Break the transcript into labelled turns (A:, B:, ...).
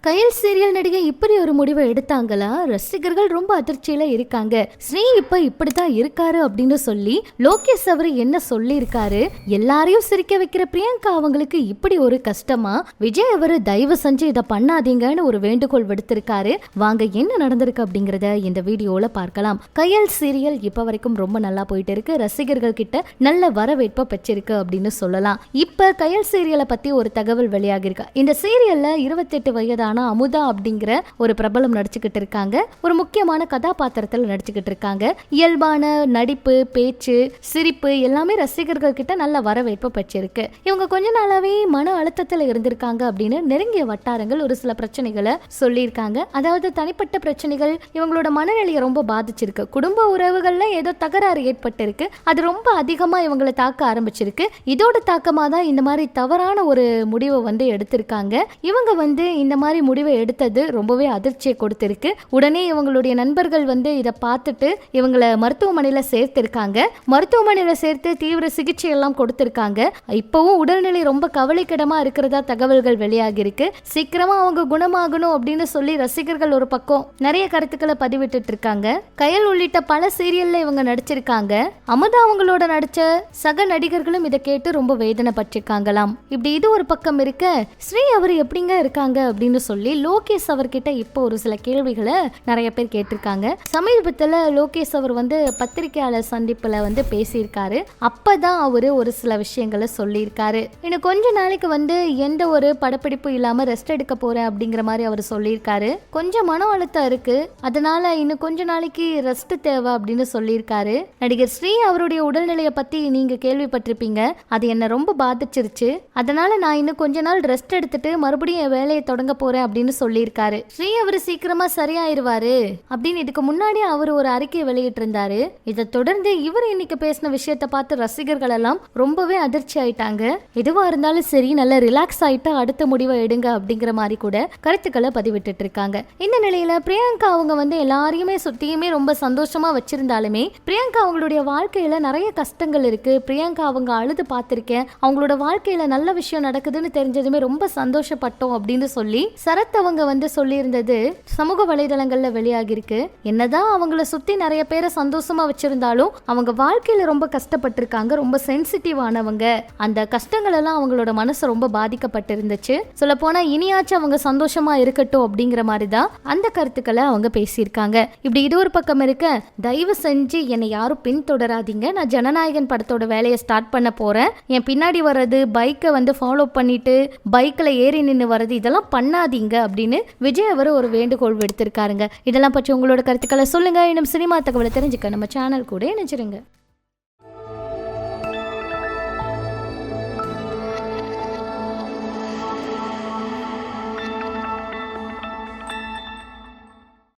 A: கயல் serial நடிகை இப்படி ஒரு முடிவை எடுத்தாங்களா? ரசிகர்கள் ரொம்ப அதிர்ச்சியில இருக்காங்க. ஸ்ரீ இப்ப இப்படிதான் இருக்காரு அப்படின்னு சொல்லி லோகேஷ் அவரு என்ன சொல்லி இருக்காரு? எல்லாரையும் சிரிக்க வைக்கிற பிரியங்கா அவங்களுக்கு இப்படி ஒரு கஷ்டமா? விஜய் அவரு தயவு செஞ்சு இதை பண்ணாதீங்கன்னு ஒரு வேண்டுகோள் விடுத்திருக்காரு. வாங்க என்ன நடந்திருக்கு அப்படிங்கறத இந்த வீடியோல பார்க்கலாம். கயல் சீரியல் இப்ப வரைக்கும் ரொம்ப நல்லா போயிட்டு இருக்கு. ரசிகர்கள் கிட்ட நல்ல வரவேற்பை பெற்றிருக்கு அப்படின்னு சொல்லலாம். இப்ப கயல் சீரியலை பத்தி ஒரு தகவல் வெளியாகி இருக்கு. இந்த சீரியல்ல 28 வயதான அமுதா அப்படிங்கிற ஒரு பிரபலம் நடிச்சுக்கிட்டு இருக்காங்க. ஒரு முக்கியமான கதாபாத்திரத்தில் நடிச்சுக்கிட்டு இருக்காங்க. இயல்பான நடிப்பு, பேச்சு, சிரிப்பு எல்லாமே ரசிகர்கள் கிட்ட நல்ல வரவேற்பு பெற்றிருக்கு. இவங்க கொஞ்ச நாளாவே மன அழுத்தத்தில் இருந்திருக்காங்க அப்படின்னு நெருங்கிய வட்டாரங்கள் ஒரு சில பிரச்சனைகளை சொல்லியிருக்காங்க. அதாவது தனிப்பட்ட பிரச்சனைகள் இவங்களோட மனநிலையை ரொம்ப பாதிச்சிருக்கு. குடும்ப உறவுகள்ல ஏதோ தகராறு ஏற்பட்டிருக்கு. அது ரொம்ப அதிகமா இவங்களை தாக்க ஆரம்பிச்சிருக்கு. இதோட தாக்கமா தான் இந்த மாதிரி தவறான ஒரு முடிவை எடுத்திருக்காங்க. இவங்க இந்த மாதிரி முடிவை எடுத்தது ரொம்பவே அதிர்ச்சியை கொடுத்திருக்கு. உடனே இவங்களுடைய நண்பர்கள் இதை பார்த்துட்டு இவங்களை மருத்துவமனையில சேர்த்திருக்காங்க. மருத்துவமனையில சேர்த்து தீவிர சிகிச்சை எல்லாம் கொடுத்திருக்காங்க. இப்பவும் உடல்நிலை ரொம்ப கவலைக்கிடமா இருக்கிறதா தகவல்கள் வெளியாகி இருக்கு. சீக்கிரமா அவங்க குணமாகணும் அப்படின்னு சொல்லி ரசிகர்கள் ஒரு பக்கம் நிறைய கருத்துக்களை பதிவிட்டு இருக்காங்க. கயல் உள்ளிட்ட பல சீரியல்ல இவங்க நடிச்சிருக்காங்க. அமுதா அவங்களோட நடிச்ச சக நடிகர்களும் இதை கேட்டு ரொம்ப வேதனைப்பட்டிருக்காங்களாம். இப்படி இது ஒரு பக்கம் இருக்க, ஸ்ரீ அவர் எப்படிங்க இருக்காங்க அப்படின்னு சொல்லி லோகேஷ் அவர்கிட்ட இப்போ ஒரு சில கேள்விகளை நிறைய பேர் கேட்டிருக்காங்க. சமீபத்தில் லோகேஷ் அவர் பத்திரிகையாளர் சந்திப்புல பேசியிருக்காரு. அப்பதான் அவரு ஒரு சில விஷயங்களை சொல்லியிருக்காரு. இன்னும் கொஞ்ச நாளைக்கு எந்த ஒரு படப்பிடிப்பு இல்லாம ரெஸ்ட் எடுக்க போறேன் அப்படிங்கிற மாதிரி அவர் சொல்லியிருக்காரு. கொஞ்சம் மன அழுத்தம் இருக்கு, அதனால இன்னும் கொஞ்ச நாளைக்கு ரெஸ்ட் தேவை அப்படின்னு சொல்லியிருக்காரு. நடிகர் ஸ்ரீ அவருடைய உடல்நிலையை பத்தி நீங்க கேள்விப்பட்டிருப்பீங்க. அது என்ன ரொம்ப பாதிச்சிருச்சு. அதனால நான் இன்னும் கொஞ்ச நாள் ரெஸ்ட் எடுத்துட்டு மறுபடியும் என் வேலையை தொடங்க போறேன் அப்படின்னு சொல்லியிருக்காரு. ஸ்ரீ அவரு சீக்கிரமா சரியாயிருவாரு அப்படின்னு இதுக்கு முன்னாடி அவர் ஒரு அறிக்கையை வெளியிட்டு இருந்தாரு. இதை தொடர்ந்து இவர் இன்னைக்கு பேசின விஷயத்தை பார்த்து ரசிகர்கள் எல்லாம் ரொம்பவே அதிர்ச்சி ஆயிட்டாங்க. எதுவா இருந்தாலும் சரி, நல்ல ரிலாக்ஸ் ஆயிட்டு அடுத்த முடிவை எடுங்க அப்படிங்கிற மாதிரி கூட கருத்துக்களை பதிவிட்டு இருக்காங்க. இந்த நிலையில பிரியங்கா அவங்க எல்லாரையுமே சுத்தியுமே ரொம்ப சந்தோஷமா வச்சிருந்தாலுமே பிரியங்கா அவங்களுடைய வாழ்க்கையில நிறைய கஷ்டங்கள் இருக்கு. பிரியங்கா அவங்க அழுது பார்த்திருக்கேன், அவங்களோட வாழ்க்கையில நல்ல விஷயம் நடக்குதுன்னு தெரிஞ்சதுமே ரொம்ப சந்தோஷப்பட்டோம் அப்படின்னு சொல்லி சரத் அவங்க சொல்லி இருந்தது சமூக வலைதளங்கள்ல வெளியாகி இருக்கு. என்னதான் அவங்கள சுத்தி நிறைய பேரை சந்தோஷமா வச்சிருந்தாலும் அவங்க வாழ்க்கையில ரொம்ப கஷ்டப்பட்டிருக்காங்க. ரொம்ப சென்சிட்டிவ் ஆனவங்க. அந்த கஷ்டங்கள் எல்லாம் அவங்களோட மனசு ரொம்ப பாதிக்கப்பட்டிருந்துச்சு. சொல்ல போனா இனியாச்சும் அவங்க சந்தோஷமா இருக்கட்டும் அப்படிங்கிற மாதிரி தான் அந்த கருத்துக்களை அவங்க பேசியிருக்காங்க. இப்படி இது ஒரு பக்கம் இருக்க, தயவு செஞ்சு என்னை யாரும் பின்தொடராதீங்க. நான் ஜனநாயகன் படத்தோட வேலையை ஸ்டார்ட் பண்ண போறேன். என் பின்னாடி வர்றது, பைக்கை ஃபாலோ பண்ணிட்டு பைக்ல ஏறி நின்று வர்றது, இதெல்லாம் பண்ணாதீங்க அப்படின்னு விஜய் அவர் ஒரு வேண்டுகோள் விடுத்திருக்காருங்க. இதெல்லாம் பற்றி உங்களோட கருத்துக்களை சொல்லுங்க. இன்னும் சினிமா தகவலை தெரிஞ்சுக்க நம்ம சேனல் கூட இணைச்சிருங்க.